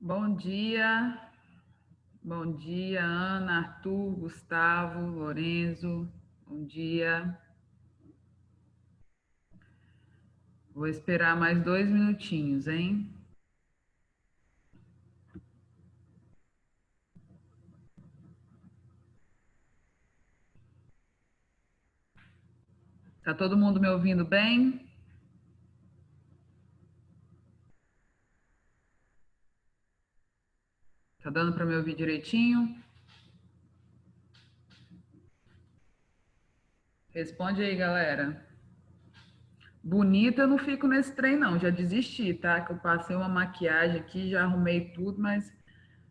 Bom dia, Ana, Arthur, Gustavo, Lorenzo, bom dia. Vou esperar mais 2 minutinhos, hein? Tá todo mundo me ouvindo bem? Tá dando para me ouvir direitinho? Responde aí, galera. Bonita, eu não fico nesse trem, não. Já desisti, tá? Que eu passei uma maquiagem aqui, já arrumei tudo, mas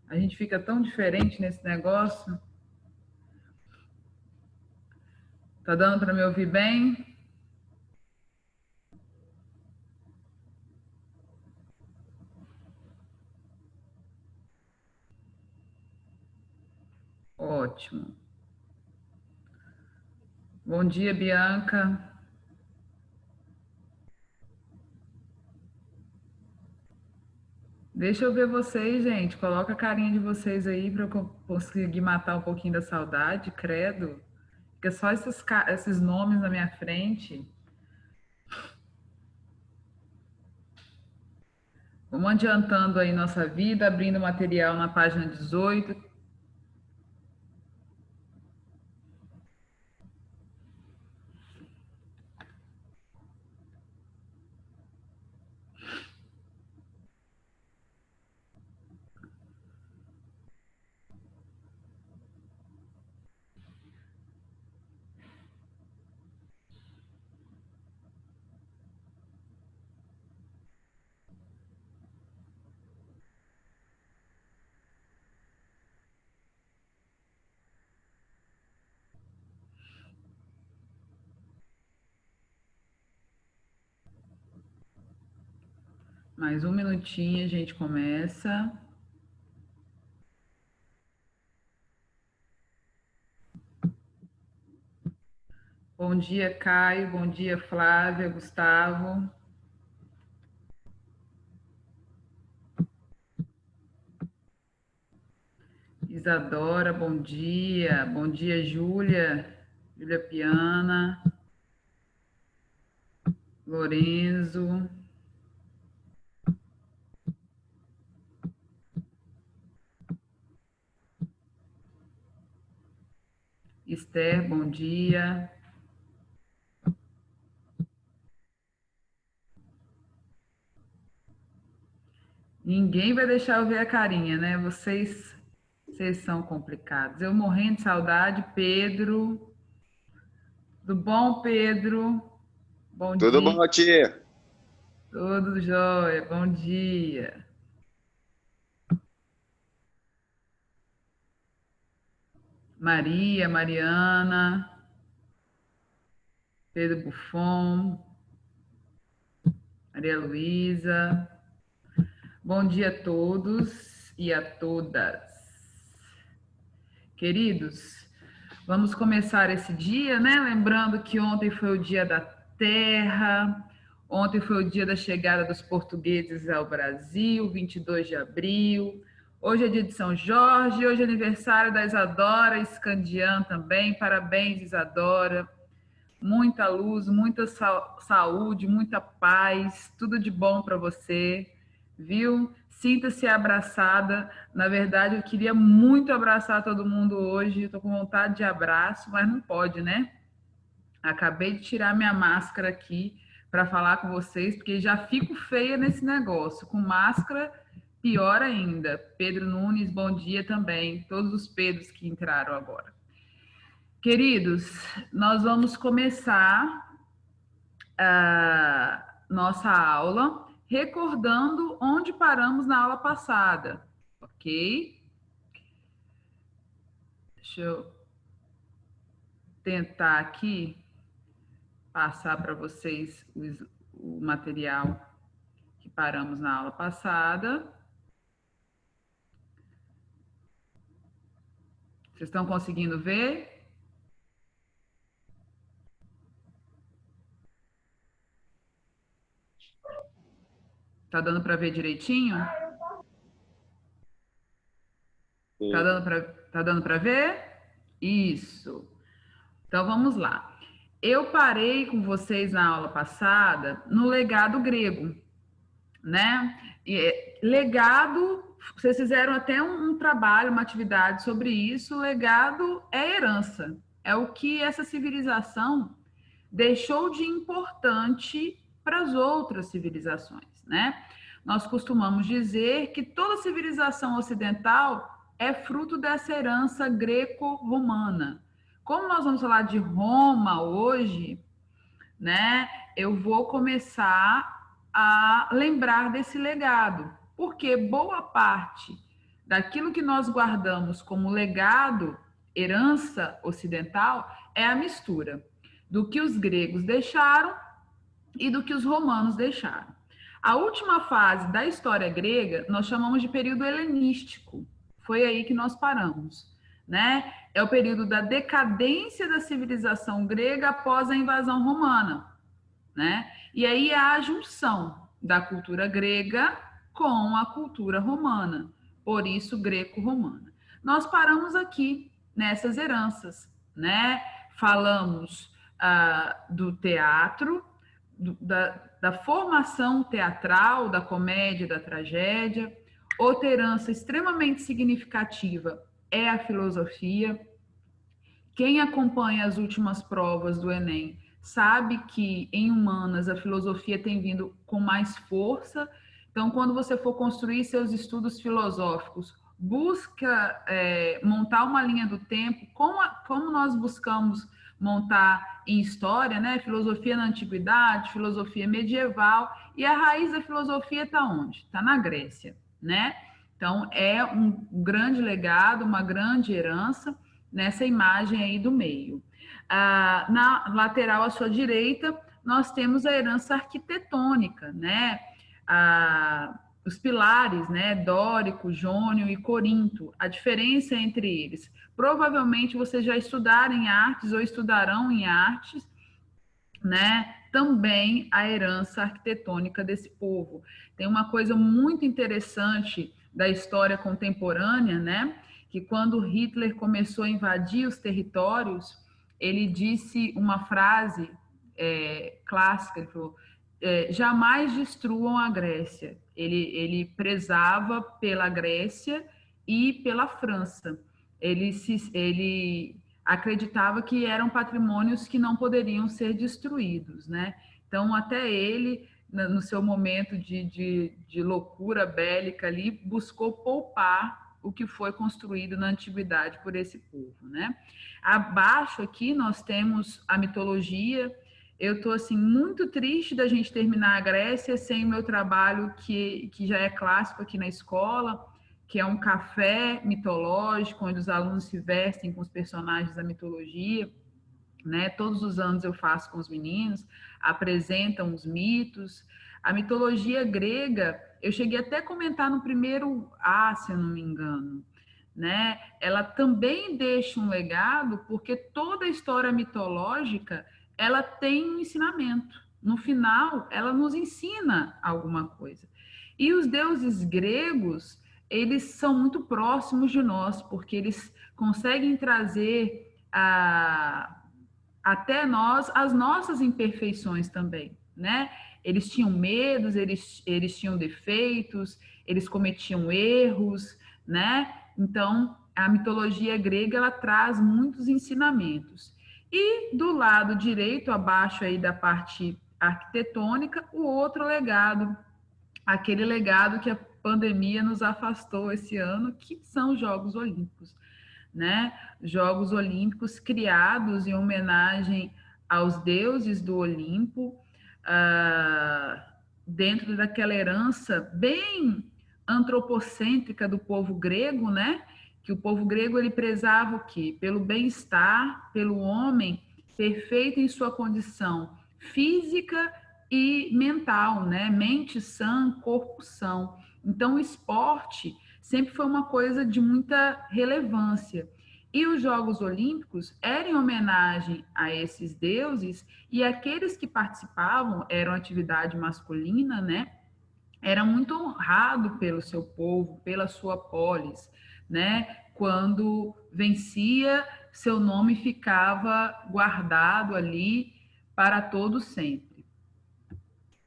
a gente fica tão diferente nesse negócio. Tá dando para me ouvir bem? Ótimo. Bom dia, Bianca. Deixa eu ver vocês, gente. Coloca a carinha de vocês aí para eu conseguir matar um pouquinho da saudade, credo. Fica só esses nomes na minha frente. Vamos adiantando aí nossa vida, abrindo material na página 18. Mais um minutinho, a gente começa. Bom dia, Caio. Bom dia, Flávia, Gustavo. Isadora, bom dia. Bom dia, Júlia. Júlia Piana. Lorenzo. Esther, bom dia. Ninguém vai deixar eu ver a carinha, né? Vocês são complicados. Eu morrendo de saudade, Pedro. Tudo bom, Pedro? Bom Tudo dia. bom, tia? Tudo jóia. Bom dia. Maria, Mariana, Pedro Buffon, Maria Luísa. Bom dia a todos e a todas. Queridos, vamos começar esse dia, né? Lembrando que ontem foi o dia da Terra, ontem foi o dia da chegada dos portugueses ao Brasil, 22 de abril. Hoje é dia de São Jorge, hoje é aniversário da Isadora Scandian também. Parabéns, Isadora. Muita luz, muita saúde, muita paz, tudo de bom para você, viu? Sinta-se abraçada. Na verdade, eu queria muito abraçar todo mundo hoje. Estou com vontade de abraço, mas não pode, né? Acabei de tirar minha máscara aqui para falar com vocês, porque já fico feia nesse negócio. Com máscara, pior ainda. Pedro Nunes, bom dia também. Todos os Pedros que entraram agora. Queridos, nós vamos começar a nossa aula recordando onde paramos na aula passada, ok? Deixa eu tentar aqui passar para vocês o material que paramos na aula passada. Vocês estão conseguindo ver? Tá dando para ver direitinho? Tá dando para ver? Isso. Então vamos lá. Eu parei com vocês na aula passada no legado grego, né? Legado, vocês fizeram até um trabalho, uma atividade sobre isso. Legado é herança, é o que essa civilização deixou de importante para as outras civilizações, né? Nós costumamos dizer que toda civilização ocidental é fruto dessa herança greco-romana. Como nós vamos falar de Roma hoje, né? Eu vou começar a lembrar desse legado, porque boa parte daquilo que nós guardamos como legado, herança ocidental, é a mistura do que os gregos deixaram e do que os romanos deixaram. A última fase da história grega nós chamamos de período helenístico. Foi aí que nós paramos, né? É o período da decadência da civilização grega após a invasão romana, né? E aí há a junção da cultura grega com a cultura romana, por isso greco-romana. Nós paramos aqui nessas heranças, né? Falamos do teatro, da formação teatral, da comédia, da tragédia. Outra herança extremamente significativa é a filosofia. Quem acompanha as últimas provas do Enem sabe que em humanas a filosofia tem vindo com mais força. Então, quando você for construir seus estudos filosóficos, busca montar uma linha do tempo, como nós buscamos montar em história, né? Filosofia na antiguidade, filosofia medieval, e a raiz da filosofia está onde? Está na Grécia, né? Então, é um grande legado, uma grande herança nessa imagem aí do meio. Na lateral à sua direita, nós temos a herança arquitetônica, né? Os pilares, né? Dórico, Jônio e Corinto. A diferença entre eles. Provavelmente vocês já estudaram em artes ou estudarão em artes, né? Também a herança arquitetônica desse povo. Tem uma coisa muito interessante da história contemporânea, né? Que quando Hitler começou a invadir os territórios, ele disse uma frase clássica, ele falou, jamais destruam a Grécia. Ele prezava pela Grécia e pela França. Ele acreditava que eram patrimônios que não poderiam ser destruídos, né? Então, até ele, no seu momento de loucura bélica ali, buscou poupar o que foi construído na antiguidade por esse povo, né? Abaixo aqui nós temos a mitologia. Eu estou assim muito triste da gente terminar a Grécia sem o meu trabalho que já é clássico aqui na escola, que é um café mitológico, onde os alunos se vestem com os personagens da mitologia, né? Todos os anos eu faço com os meninos, apresentam os mitos. A mitologia grega, eu cheguei até a comentar no primeiro A, se eu não me engano, né? Ela também deixa um legado, porque toda a história mitológica, ela tem um ensinamento. No final, ela nos ensina alguma coisa. E os deuses gregos, eles são muito próximos de nós, porque eles conseguem trazer até nós as nossas imperfeições também, né? Eles tinham medos, eles tinham defeitos, eles cometiam erros, né? Então, a mitologia grega, ela traz muitos ensinamentos. E do lado direito, abaixo aí da parte arquitetônica, o outro legado, aquele legado que a pandemia nos afastou esse ano, que são os Jogos Olímpicos, né? Jogos Olímpicos criados em homenagem aos deuses do Olimpo, dentro daquela herança bem antropocêntrica do povo grego, né? Que o povo grego ele prezava o quê? Pelo bem-estar, pelo homem perfeito em sua condição física e mental, né? Mente sã, corpo são. Então, o esporte sempre foi uma coisa de muita relevância. E os Jogos Olímpicos eram em homenagem a esses deuses, e aqueles que participavam eram atividade masculina, né? Era muito honrado pelo seu povo, pela sua polis, né? Quando vencia, seu nome ficava guardado ali para todo sempre.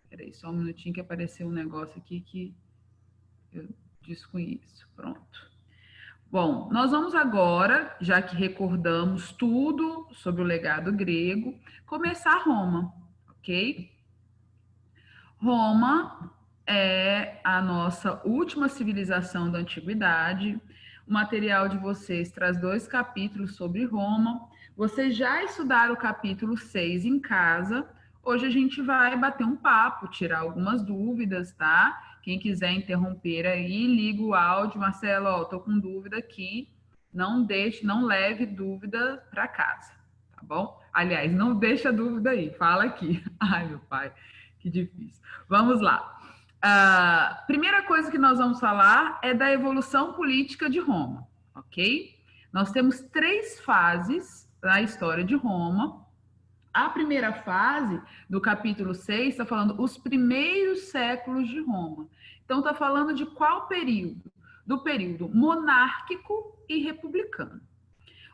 Espera aí, só um minutinho que apareceu um negócio aqui que eu desconheço. Pronto. Bom, nós vamos agora, já que recordamos tudo sobre o legado grego, começar Roma, ok? Roma é a nossa última civilização da antiguidade. O material de vocês traz 2 capítulos sobre Roma. Vocês já estudaram o capítulo 6 em casa. Hoje a gente vai bater um papo, tirar algumas dúvidas, tá? Quem quiser interromper aí, liga o áudio. Marcelo, ó, tô com dúvida aqui. Não deixe, não leve dúvida para casa, tá bom? Aliás, não deixa dúvida aí, fala aqui. Ai, meu pai, que difícil. Vamos lá. A primeira coisa que nós vamos falar é da evolução política de Roma, ok? Nós temos 3 fases na história de Roma. A primeira fase, do capítulo 6, está falando os primeiros séculos de Roma. Então, está falando de qual período? Do período monárquico e republicano.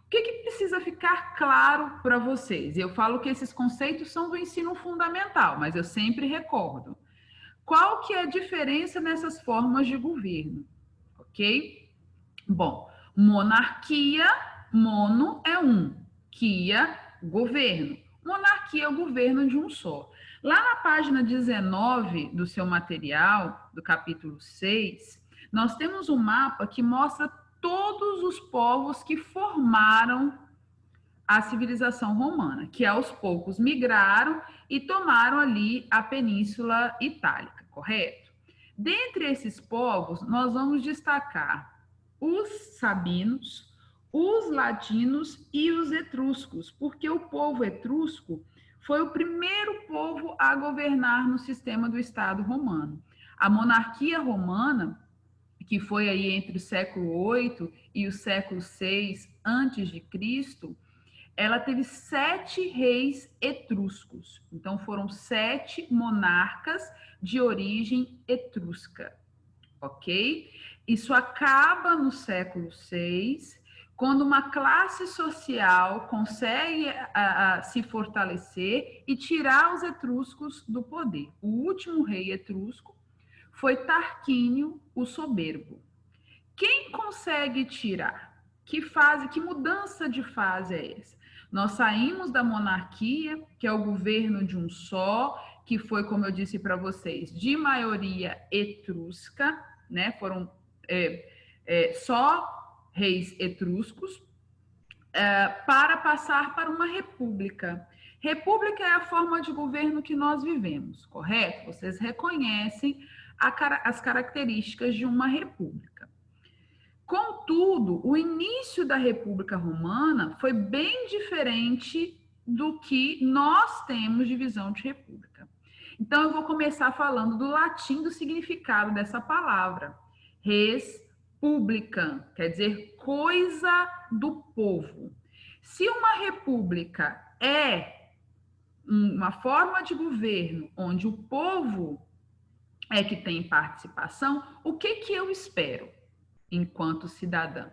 O que precisa ficar claro para vocês? Eu falo que esses conceitos são do ensino fundamental, mas eu sempre recordo. Qual que é a diferença nessas formas de governo? Ok? Bom, monarquia, mono é um, quia, governo. Monarquia é o governo de um só. Lá na página 19 do seu material, do capítulo 6, nós temos um mapa que mostra todos os povos que formaram a civilização romana, que aos poucos migraram e tomaram ali a Península Itálica, correto? Dentre esses povos, nós vamos destacar os sabinos, os latinos e os etruscos, porque o povo etrusco foi o primeiro povo a governar no sistema do Estado romano. A monarquia romana, que foi aí entre o século 8 e o século 6 antes de Cristo, ela teve 7 reis etruscos. Então, foram 7 monarcas de origem etrusca, ok? Isso acaba no século 6, quando uma classe social consegue se fortalecer e tirar os etruscos do poder. O último rei etrusco foi Tarquínio, o Soberbo. Quem consegue tirar? Que mudança de fase é essa? Nós saímos da monarquia, que é o governo de um só, que foi, como eu disse para vocês, de maioria etrusca, né? Foram só reis etruscos, para passar para uma república. República é a forma de governo que nós vivemos, correto? Vocês reconhecem as características de uma república. Contudo, o início da República Romana foi bem diferente do que nós temos de visão de república. Então, eu vou começar falando do latim, do significado dessa palavra. Res publica, quer dizer coisa do povo. Se uma república é uma forma de governo onde o povo é que tem participação, o que eu espero enquanto cidadã?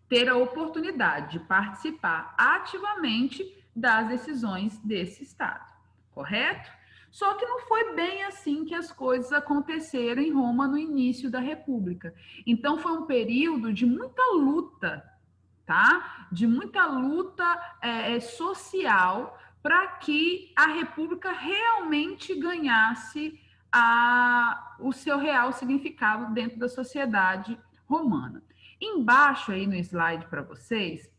Ter a oportunidade de participar ativamente das decisões desse Estado, correto? Só que não foi bem assim que as coisas aconteceram em Roma no início da República. Então, foi um período de muita luta, tá? De muita luta social para que a República realmente ganhasse o seu real significado dentro da sociedade romana. Embaixo aí no slide para vocês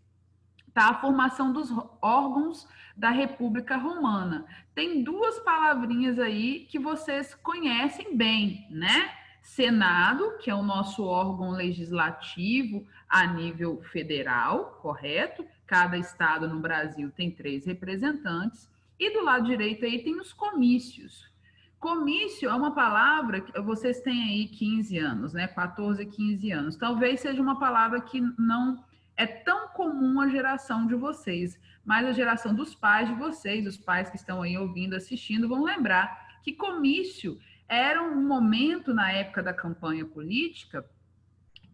está a formação dos órgãos da República Romana. Tem 2 palavrinhas aí que vocês conhecem bem, né? Senado, que é o nosso órgão legislativo a nível federal, correto? Cada estado no Brasil tem 3 representantes. E do lado direito aí tem os comícios. Comício é uma palavra que vocês têm aí 15 anos, né? 14, 15 anos. Talvez seja uma palavra que não é tão comum à geração de vocês, mas a geração dos pais de vocês, os pais que estão aí ouvindo, assistindo, vão lembrar que comício era um momento na época da campanha política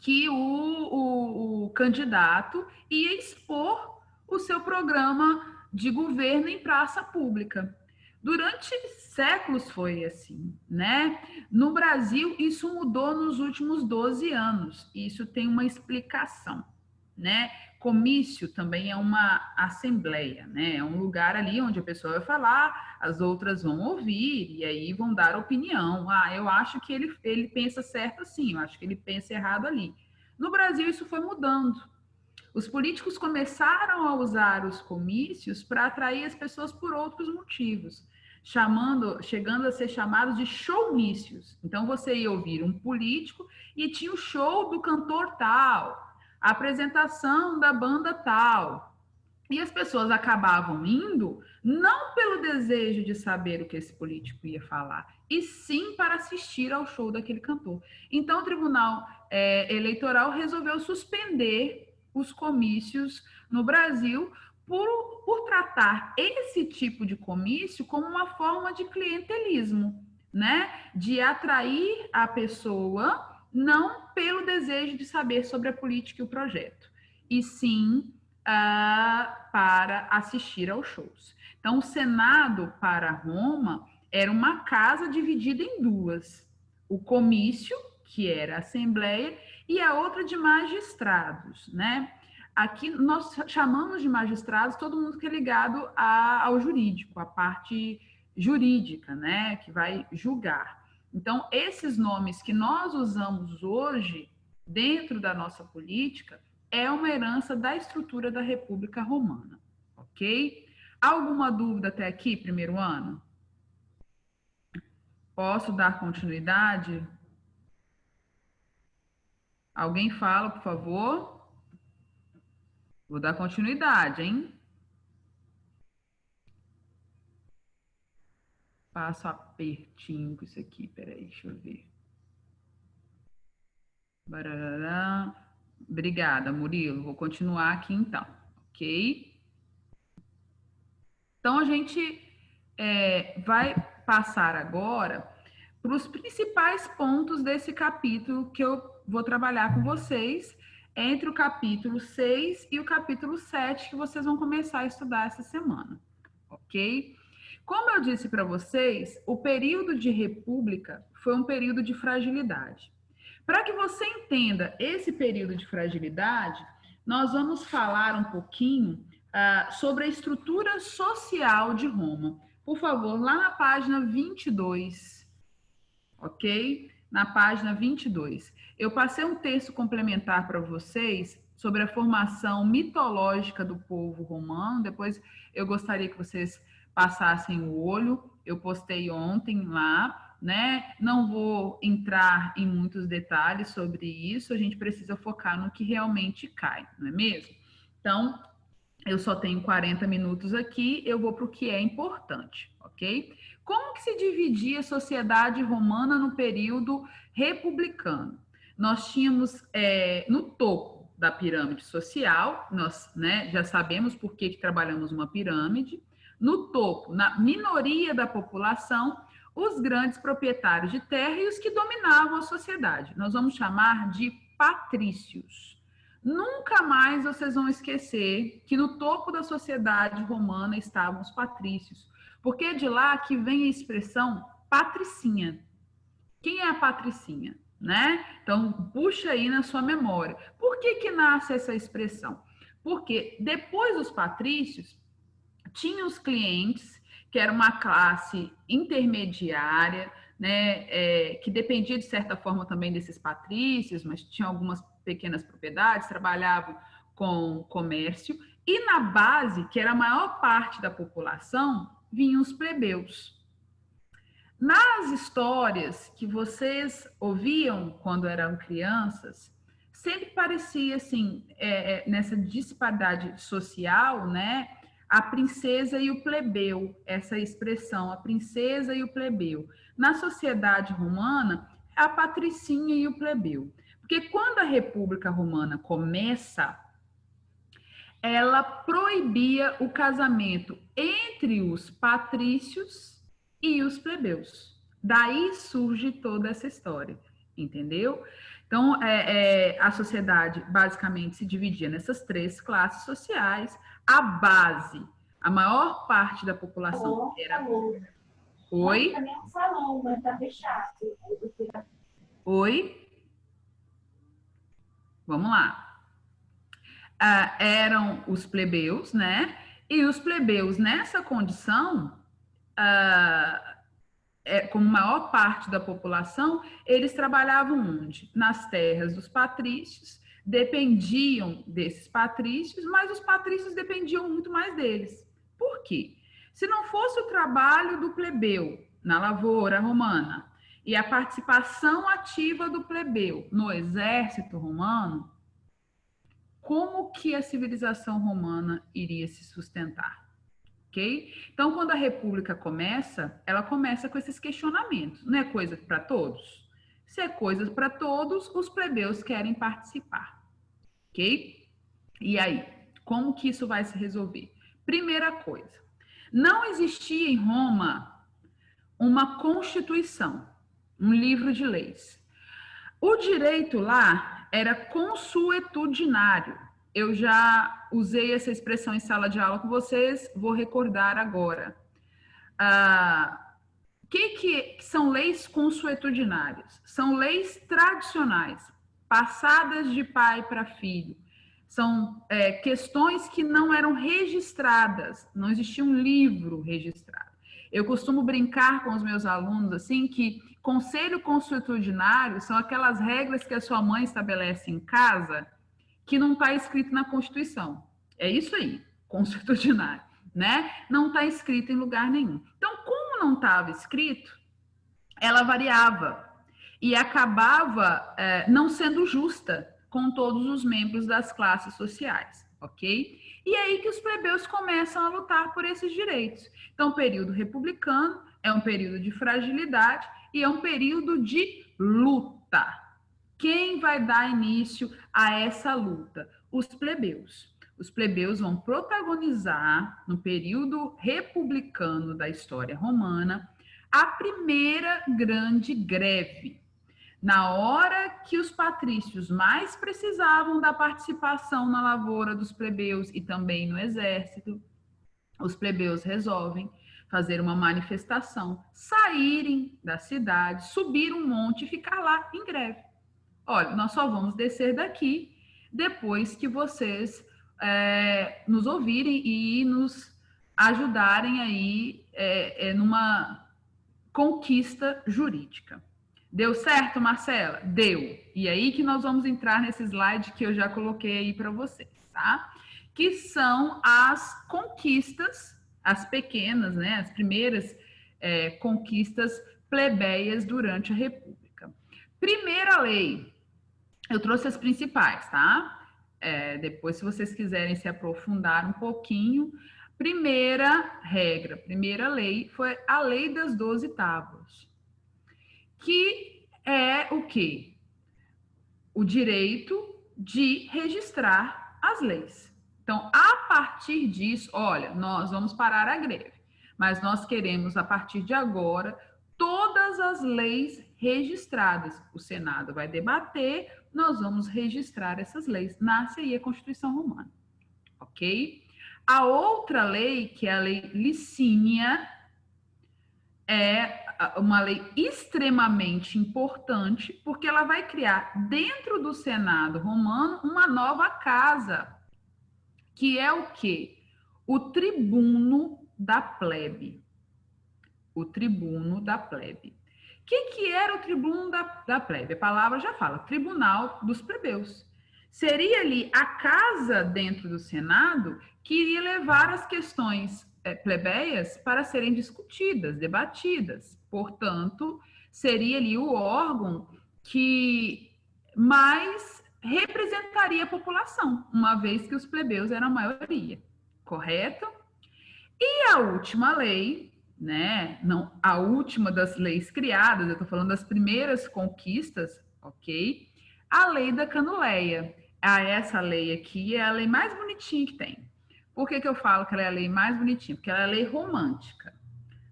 que o candidato ia expor o seu programa de governo em praça pública. Durante séculos foi assim, né? No Brasil, isso mudou nos últimos 12 anos. Isso tem uma explicação, né? Comício também é uma assembleia, né? É um lugar ali onde a pessoa vai falar, as outras vão ouvir e aí vão dar opinião. Ah, eu acho que ele pensa certo assim, eu acho que ele pensa errado ali. No Brasil, isso foi mudando. Os políticos começaram a usar os comícios para atrair as pessoas por outros motivos, chegando a ser chamados de showmícios. Então você ia ouvir um político e tinha o show do cantor tal, a apresentação da banda tal. E as pessoas acabavam indo não pelo desejo de saber o que esse político ia falar, e sim para assistir ao show daquele cantor. Então o Tribunal Eleitoral resolveu suspender os comícios no Brasil por tratar esse tipo de comício como uma forma de clientelismo, né? De atrair a pessoa não pelo desejo de saber sobre a política e o projeto, e sim para assistir aos shows. Então, o Senado para Roma era uma casa dividida em duas: o comício, que era a Assembleia, e a outra de magistrados, né? Aqui nós chamamos de magistrados todo mundo que é ligado ao jurídico, a parte jurídica, né? Que vai julgar. Então, esses nomes que nós usamos hoje dentro da nossa política é uma herança da estrutura da República Romana, ok? Alguma dúvida até aqui, primeiro ano? Posso dar continuidade? Alguém fala, por favor? Vou dar continuidade, hein? Passo apertinho com isso aqui, peraí, deixa eu ver. Barará. Obrigada, Murilo. Vou continuar aqui então, ok? Então, a gente vai passar agora para os principais pontos desse capítulo que eu vou trabalhar com vocês, entre o capítulo 6 e o capítulo 7, que vocês vão começar a estudar essa semana, ok? Como eu disse para vocês, o período de república foi um período de fragilidade. Para que você entenda esse período de fragilidade, nós vamos falar um pouquinho sobre a estrutura social de Roma. Por favor, lá na página 22, ok? Na página 22. Eu passei um texto complementar para vocês sobre a formação mitológica do povo romano. Depois eu gostaria que vocês passassem o olho. Eu postei ontem lá, né? Não vou entrar em muitos detalhes sobre isso, a gente precisa focar no que realmente cai, não é mesmo? Então, eu só tenho 40 minutos aqui, eu vou para o que é importante, ok? Como que se dividia a sociedade romana no período republicano? Nós tínhamos no topo da pirâmide social, nós já sabemos por que trabalhamos uma pirâmide. No topo, na minoria da população, os grandes proprietários de terra e os que dominavam a sociedade. Nós vamos chamar de patrícios. Nunca mais vocês vão esquecer que no topo da sociedade romana estavam os patrícios, porque é de lá que vem a expressão patricinha. Quem é a patricinha, né? Então, puxa aí na sua memória. Por que nasce essa expressão? Porque depois dos patrícios, tinha os clientes, que era uma classe intermediária, né, que dependia de certa forma também desses patrícios, mas tinha algumas pequenas propriedades, trabalhavam com comércio, e na base, que era a maior parte da população, vinham os plebeus. Nas histórias que vocês ouviam quando eram crianças, sempre parecia assim, nessa disparidade social, né? A princesa e o plebeu, essa expressão, a princesa e o plebeu. Na sociedade romana, a patricinha e o plebeu. Porque quando a República Romana começa, ela proibia o casamento entre os patrícios e os plebeus. Daí surge toda essa história. entendeu? Então, a sociedade basicamente se dividia nessas 3 classes sociais. A base, a maior parte da população era... Oi? Também é um salão, mas tá fechado. Oi? Vamos lá. Eram os plebeus, né? E os plebeus, nessa condição, como maior parte da população, eles trabalhavam onde? Nas terras dos patrícios, dependiam desses patrícios, mas os patrícios dependiam muito mais deles. Por quê? Se não fosse o trabalho do plebeu na lavoura romana e a participação ativa do plebeu no exército romano, como que a civilização romana iria se sustentar? Okay? Então, quando a República começa, ela começa com esses questionamentos. Não é coisa para todos? Se é coisa para todos, os plebeus querem participar. Ok? E aí, como que isso vai se resolver? Primeira coisa, não existia em Roma uma constituição, um livro de leis. O direito lá era consuetudinário. Eu já usei essa expressão em sala de aula com vocês, vou recordar agora. Que são leis consuetudinárias? São leis tradicionais, passadas de pai para filho. São questões que não eram registradas, não existia um livro registrado. Eu costumo brincar com os meus alunos assim que conselho consuetudinário são aquelas regras que a sua mãe estabelece em casa que não está escrito na Constituição. É isso aí, consuetudinário, né? Não está escrito em lugar nenhum. Então, como não estava escrito, ela variava e acabava não sendo justa com todos os membros das classes sociais, ok? E é aí que os plebeus começam a lutar por esses direitos. Então, o período republicano é um período de fragilidade e é um período de luta. Quem vai dar início a essa luta? Os plebeus. Os plebeus vão protagonizar, no período republicano da história romana, a primeira grande greve. Na hora que os patrícios mais precisavam da participação na lavoura dos plebeus e também no exército, os plebeus resolvem fazer uma manifestação, saírem da cidade, subir um monte e ficar lá em greve. Olha, nós só vamos descer daqui depois que vocês nos ouvirem e nos ajudarem aí numa conquista jurídica. Deu certo, Marcela? Deu. E aí que nós vamos entrar nesse slide que eu já coloquei aí para vocês, tá? Que são as conquistas, as pequenas, né? As primeiras conquistas plebeias durante a República. Primeira lei, eu trouxe as principais, tá? Depois, se vocês quiserem se aprofundar um pouquinho, primeira regra, primeira lei foi a Lei das 12 Tábuas, que é o quê? O direito de registrar as leis. Então, a partir disso, olha, nós vamos parar a greve, mas nós queremos, a partir de agora, todas as leis registradas. O Senado vai debater, nós vamos registrar essas leis. Nasce aí a Constituição Romana, ok? A outra lei, que é a Lei Licínia, é uma lei extremamente importante, porque ela vai criar dentro do Senado romano uma nova casa, que é o quê? O tribuno da plebe. O tribuno da plebe. O que era o tribuno da plebe? A palavra já fala, tribunal dos plebeus. Seria ali a casa dentro do Senado que iria levar as questões plebeias para serem discutidas, debatidas. Portanto, seria ali o órgão que mais representaria a população, uma vez que os plebeus eram a maioria, correto? E a última lei, né? Não, a última das leis criadas, eu estou falando das primeiras conquistas, ok? A lei da Canuleia. Essa lei aqui é a lei mais bonitinha que tem. Por que eu falo que ela é a lei mais bonitinha? Porque ela é a lei romântica.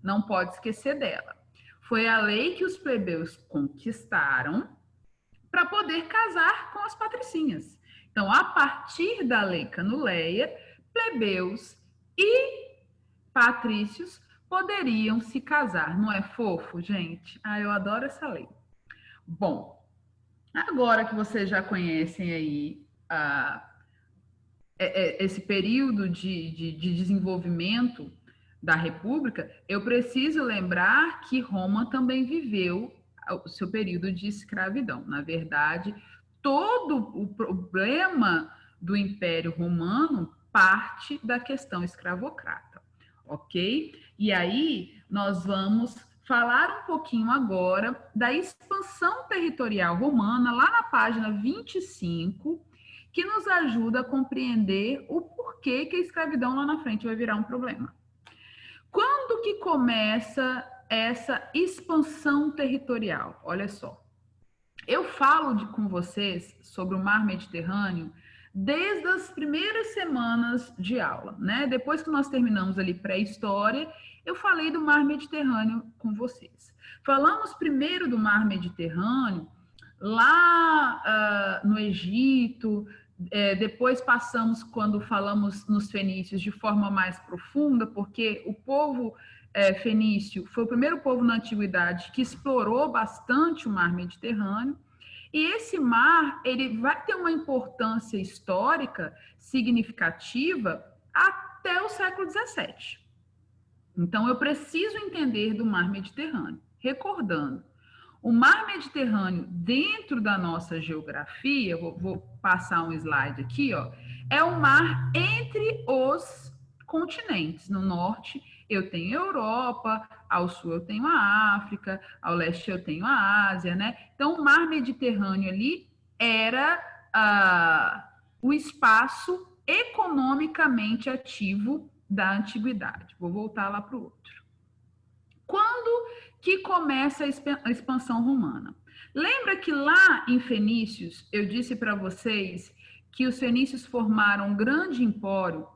Não pode esquecer dela. Foi a lei que os plebeus conquistaram, para poder casar com as patricinhas. Então, a partir da lei Canuleia, plebeus e patrícios poderiam se casar. Não é fofo, gente? Ah, eu adoro essa lei. Bom, agora que vocês já conhecem aí esse período de desenvolvimento da República, eu preciso lembrar que Roma também viveu o seu período de escravidão. Na verdade, todo o problema do Império Romano parte da questão escravocrata, ok? E aí nós vamos falar um pouquinho agora da expansão territorial romana, lá na página 25, que nos ajuda a compreender o porquê que a escravidão lá na frente vai virar um problema. Quando que começa essa expansão territorial? Olha só, eu falo com vocês sobre o Mar Mediterrâneo desde as primeiras semanas de aula, né? Depois que nós terminamos ali pré-história, eu falei do Mar Mediterrâneo com vocês. Falamos primeiro do Mar Mediterrâneo lá no Egito, depois passamos, quando falamos nos fenícios, de forma mais profunda, porque o povo fenício foi o primeiro povo na antiguidade que explorou bastante o Mar Mediterrâneo. E esse mar, ele vai ter uma importância histórica significativa até o século XVII. Então, eu preciso entender do Mar Mediterrâneo. Recordando, o Mar Mediterrâneo, dentro da nossa geografia, vou passar um slide aqui, ó, é um mar entre os continentes. No norte, eu tenho a Europa, ao sul eu tenho a África, ao leste eu tenho a Ásia, né? Então, o Mar Mediterrâneo ali era o espaço economicamente ativo da antiguidade. Vou voltar lá para o outro. Quando que começa a expansão romana? Lembra que lá em Fenícios, eu disse para vocês que os fenícios formaram um grande empório,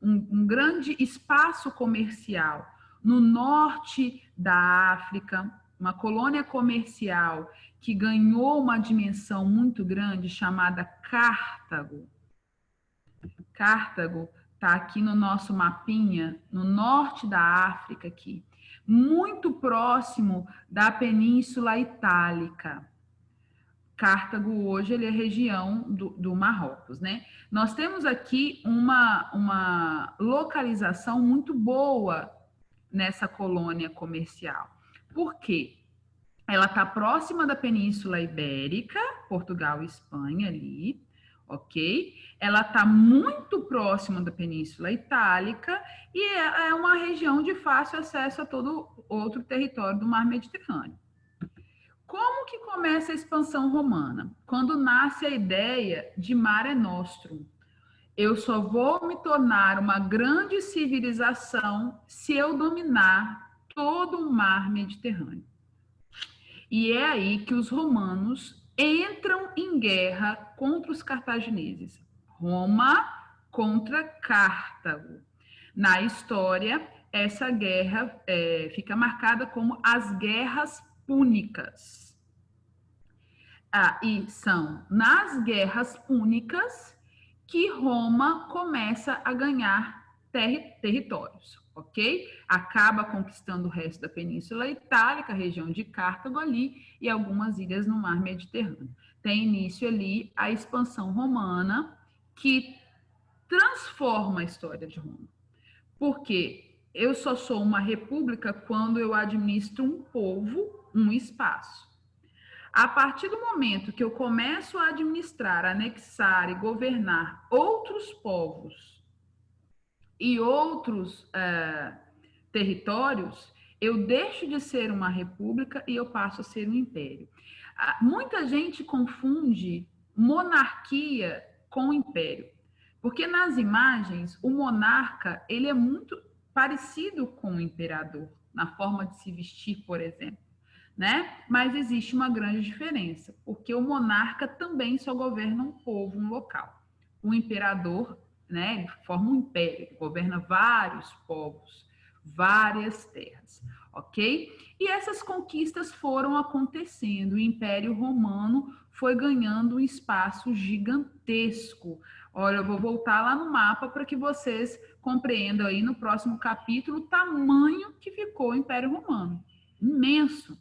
um grande espaço comercial no norte da África, uma colônia comercial que ganhou uma dimensão muito grande, chamada Cartago. Cartago está aqui no nosso mapinha, no norte da África aqui, muito próximo da Península Itálica. Cartago hoje ele é região do Marrocos, né? Nós temos aqui uma localização muito boa nessa colônia comercial. Por quê? Ela está próxima da Península Ibérica, Portugal e Espanha ali, ok? Ela está muito próxima da Península Itálica e é uma região de fácil acesso a todo outro território do Mar Mediterrâneo. Como que começa a expansão romana? Quando nasce a ideia de Mare Nostrum. Eu só vou me tornar uma grande civilização se eu dominar todo o Mar Mediterrâneo. E é aí que os romanos entram em guerra contra os cartagineses. Roma contra Cartago. Na história, essa guerra fica marcada como as Guerras Púnicas. E são nas Guerras Púnicas que Roma começa a ganhar territórios, ok? Acaba conquistando o resto da Península Itálica, a região de Cartago ali e algumas ilhas no Mar Mediterrâneo. Tem início ali a expansão romana que transforma a história de Roma. Porque eu só sou uma república quando eu administro um povo, um espaço. A partir do momento que eu começo a administrar, anexar e governar outros povos e outros territórios, eu deixo de ser uma república e eu passo a ser um império. Muita gente confunde monarquia com império, porque nas imagens o monarca ele é muito parecido com o imperador, na forma de se vestir, por exemplo. Né? Mas existe uma grande diferença, porque o monarca também só governa um povo, um local. O imperador, né, ele forma um império, governa vários povos, várias terras, ok? E essas conquistas foram acontecendo. O Império Romano foi ganhando um espaço gigantesco. Olha, eu vou voltar lá no mapa para que vocês compreendam aí no próximo capítulo o tamanho que ficou o Império Romano. Imenso,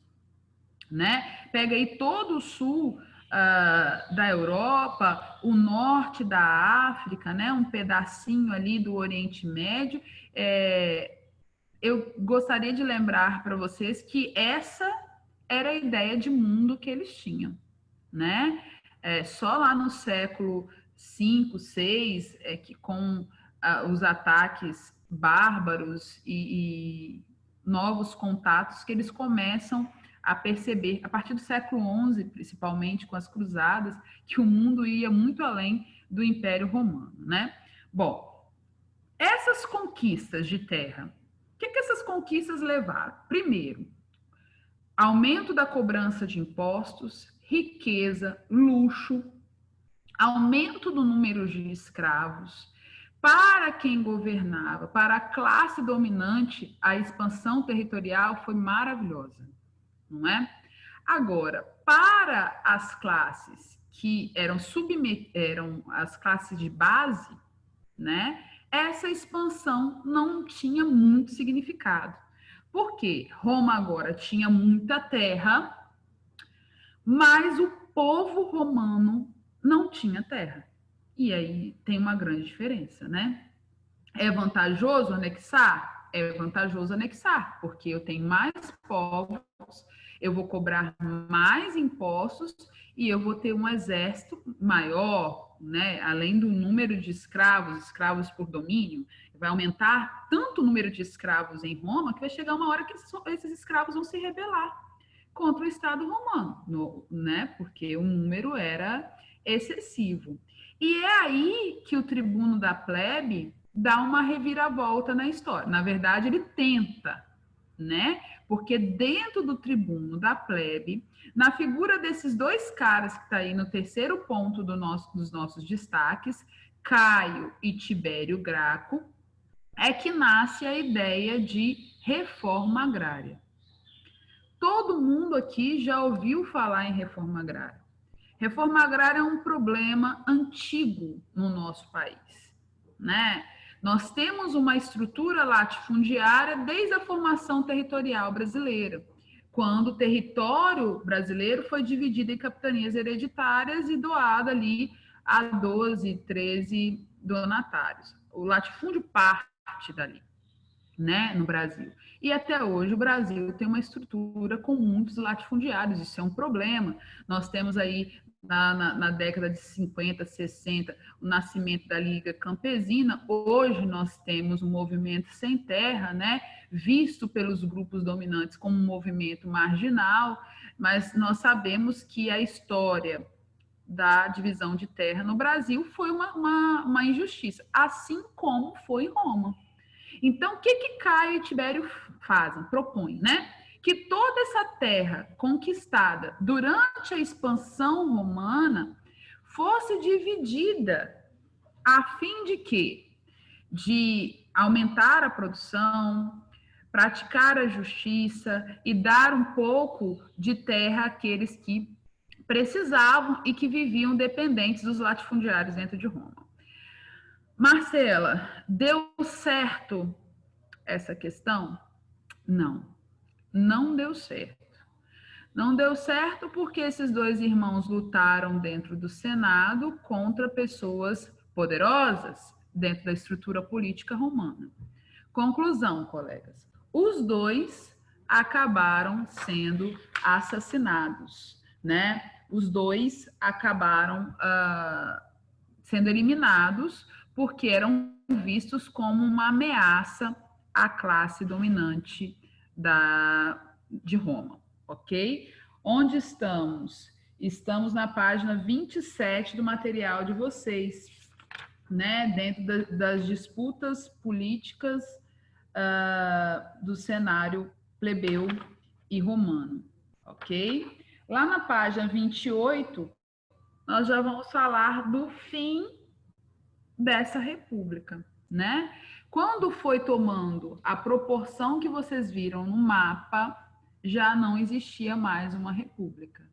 né? Pega aí todo o sul da Europa, o norte da África, né? Um pedacinho ali do Oriente Médio. Eu gostaria de lembrar para vocês que essa era a ideia de mundo que eles tinham, né? Só lá no século V, VI, que com os ataques bárbaros e novos contatos que eles começam a perceber, a partir do século XI, principalmente com as cruzadas, que o mundo ia muito além do Império Romano, né? Bom, essas conquistas de terra, o que essas conquistas levaram? Primeiro, aumento da cobrança de impostos, riqueza, luxo, aumento do número de escravos. Para quem governava, para a classe dominante, a expansão territorial foi maravilhosa, não é? Agora, para as classes que eram as classes de base, né? Essa expansão não tinha muito significado. Porque Roma agora tinha muita terra, mas o povo romano não tinha terra. E aí tem uma grande diferença, né? É vantajoso anexar? É vantajoso anexar, porque eu tenho mais povos, eu vou cobrar mais impostos e eu vou ter um exército maior, né? Além do número de escravos por domínio, vai aumentar tanto o número de escravos em Roma que vai chegar uma hora que esses escravos vão se rebelar contra o Estado romano, né? Porque o número era excessivo. E é aí que o tribuno da plebe dá uma reviravolta na história. Na verdade, ele tenta, né? Porque dentro do tribuno da plebe, na figura desses dois caras que está aí no terceiro ponto dos nossos destaques, Caio e Tibério Graco, é que nasce a ideia de reforma agrária. Todo mundo aqui já ouviu falar em reforma agrária. Reforma agrária é um problema antigo no nosso país, né? Nós temos uma estrutura latifundiária desde a formação territorial brasileira, quando o território brasileiro foi dividido em capitanias hereditárias e doado ali a 12, 13 donatários. O latifúndio parte dali, né, no Brasil. E até hoje o Brasil tem uma estrutura com muitos latifundiários, isso é um problema. Nós temos aí na década de 50, 60, o nascimento da Liga Campesina. Hoje nós temos um movimento sem terra, né, visto pelos grupos dominantes como um movimento marginal, mas nós sabemos que a história da divisão de terra no Brasil foi uma injustiça, assim como foi em Roma. Então, o que Caio e Tibério fazem? Propõem, né? Que toda essa terra conquistada durante a expansão romana fosse dividida a fim de quê? De aumentar a produção, praticar a justiça e dar um pouco de terra àqueles que precisavam e que viviam dependentes dos latifundiários dentro de Roma. Marcela, deu certo essa questão? Não, não deu certo. Não deu certo porque esses dois irmãos lutaram dentro do Senado contra pessoas poderosas dentro da estrutura política romana. Conclusão, colegas, os dois acabaram sendo assassinados, né? Os dois acabaram sendo eliminados porque eram vistos como uma ameaça à classe dominante de Roma, ok? Onde estamos? Estamos na página 27 do material de vocês, né? Dentro das disputas políticas do cenário plebeu e romano, ok? Lá na página 28, nós já vamos falar do fim dessa república, né? Quando foi tomando a proporção que vocês viram no mapa, já não existia mais uma república,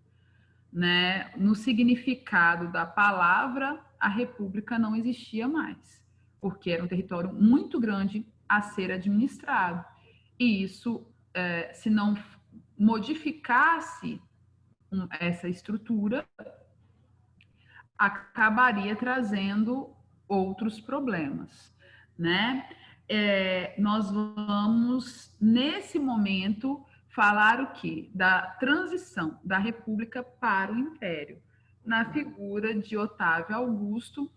né? No significado da palavra, a república não existia mais, porque era um território muito grande a ser administrado. E isso, se não modificasse essa estrutura, acabaria trazendo outros problemas, né? Nós vamos, nesse momento, falar o quê? Da transição da República para o Império, na figura de Otávio Augusto,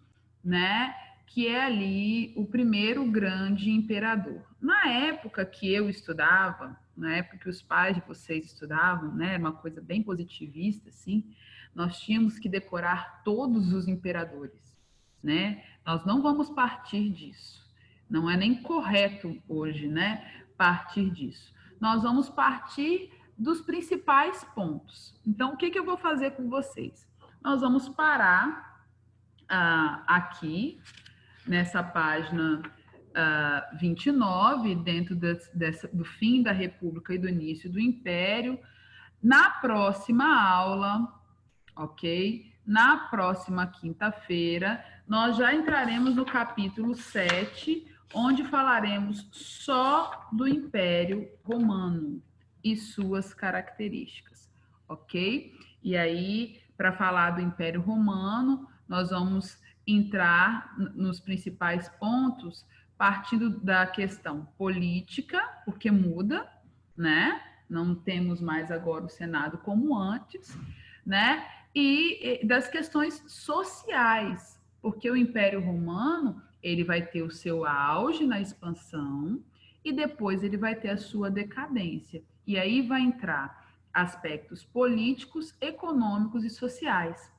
né? Que é ali o primeiro grande imperador. Na época que eu estudava, na época que os pais de vocês estudavam, né? Uma coisa bem positivista, assim, nós tínhamos que decorar todos os imperadores, né? Nós não vamos partir disso. Não é nem correto hoje, né? Partir disso. Nós vamos partir dos principais pontos. Então, o que eu vou fazer com vocês? Nós vamos parar aqui, nessa página 29, dentro do fim da República e do início do Império. Na próxima aula, ok? Na próxima quinta-feira, nós já entraremos no capítulo 7, onde falaremos só do Império Romano e suas características, ok? E aí, para falar do Império Romano, nós vamos entrar nos principais pontos, partindo da questão política, porque muda, né? Não temos mais agora o Senado como antes, né? E das questões sociais, porque o Império Romano ele vai ter o seu auge na expansão e depois ele vai ter a sua decadência. E aí vai entrar aspectos políticos, econômicos e sociais.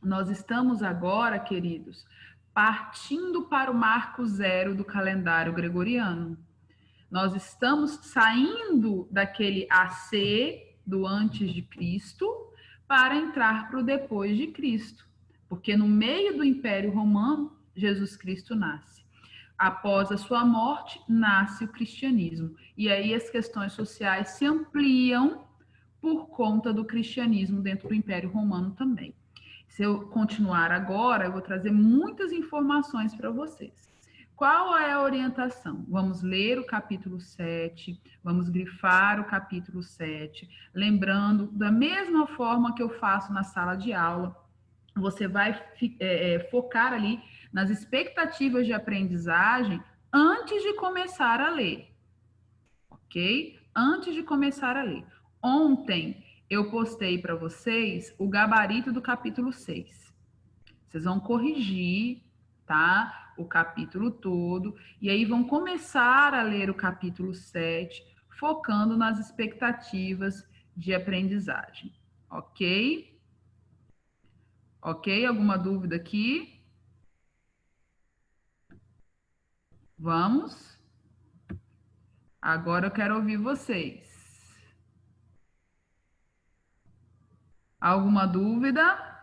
Nós estamos agora, queridos, partindo para o marco zero do calendário gregoriano. Nós estamos saindo daquele AC do antes de Cristo para entrar para o depois de Cristo, porque no meio do Império Romano, Jesus Cristo nasce. Após a sua morte, nasce o cristianismo. E aí as questões sociais se ampliam por conta do cristianismo dentro do Império Romano também. Se eu continuar agora, eu vou trazer muitas informações para vocês. Qual é a orientação? Vamos ler o capítulo 7, vamos grifar o capítulo 7, lembrando, da mesma forma que eu faço na sala de aula, você vai focar ali nas expectativas de aprendizagem antes de começar a ler, ok? Antes de começar a ler. Ontem eu postei para vocês o gabarito do capítulo 6. Vocês vão corrigir, tá? O capítulo todo, e aí vão começar a ler o capítulo 7, focando nas expectativas de aprendizagem, ok? Ok? Alguma dúvida aqui? Vamos? Agora eu quero ouvir vocês. Alguma dúvida?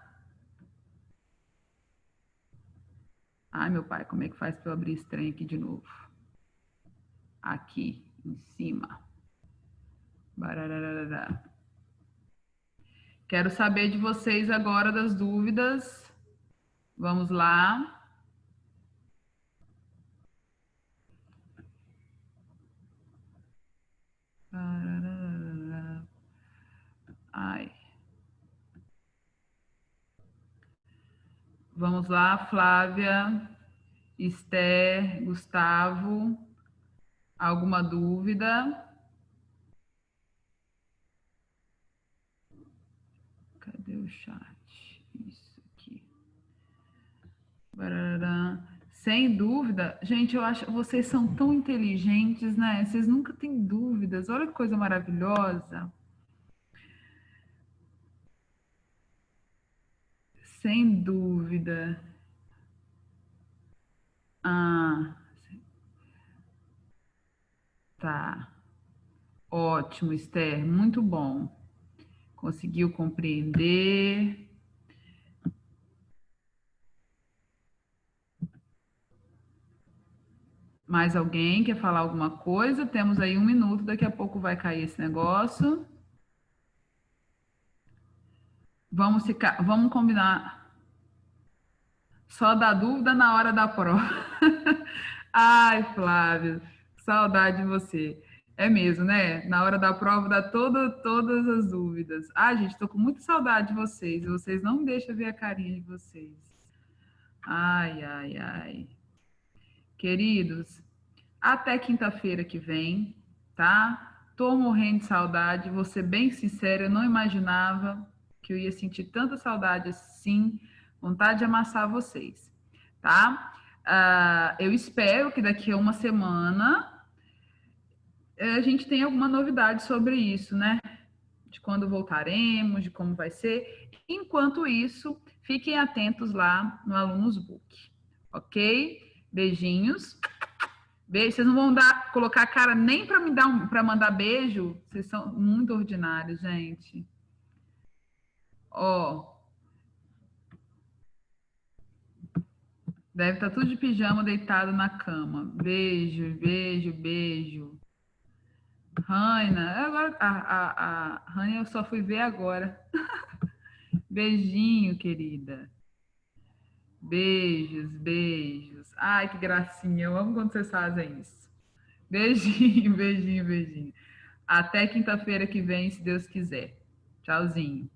Ai, meu pai, como é que faz para eu abrir esse trem aqui de novo? Aqui, em cima. Barararara. Quero saber de vocês agora das dúvidas. Vamos lá. Ai. Vamos lá, Flávia, Esther, Gustavo. Alguma dúvida? Cadê o chat? Isso aqui. Barará. Sem dúvida, gente, eu acho que vocês são tão inteligentes, né? Vocês nunca têm dúvidas. Olha que coisa maravilhosa. Sem dúvida. Ah, tá. Ótimo, Esther. Muito bom. Conseguiu compreender. Mais alguém quer falar alguma coisa? Temos aí 1 minuto, daqui a pouco vai cair esse negócio. Vamos combinar. Só dá dúvida na hora da prova. Ai, Flávio, saudade de você. É mesmo, né? Na hora da prova dá todas as dúvidas. Ai, gente, tô com muita saudade de vocês. Vocês não me deixam ver a carinha de vocês. Ai, ai, ai. Queridos, até quinta-feira que vem, tá? Tô morrendo de saudade. Vou ser bem sincera, eu não imaginava que eu ia sentir tanta saudade assim, vontade de amassar vocês, tá? Eu espero que daqui a uma semana a gente tenha alguma novidade sobre isso, né? De quando voltaremos, de como vai ser. Enquanto isso, fiquem atentos lá no Alunos Book, ok? Beijinhos. Beijo. Vocês não vão colocar a cara nem para mandar beijo. Vocês são muito ordinários, gente. Ó, deve estar tudo de pijama deitado na cama. Beijo, beijo, beijo. Raina, agora a Raina eu só fui ver agora. Beijinho, querida. Beijos, beijos. Ai, que gracinha. Eu amo quando vocês fazem isso. Beijinho, beijinho, beijinho. Até quinta-feira que vem, se Deus quiser. Tchauzinho.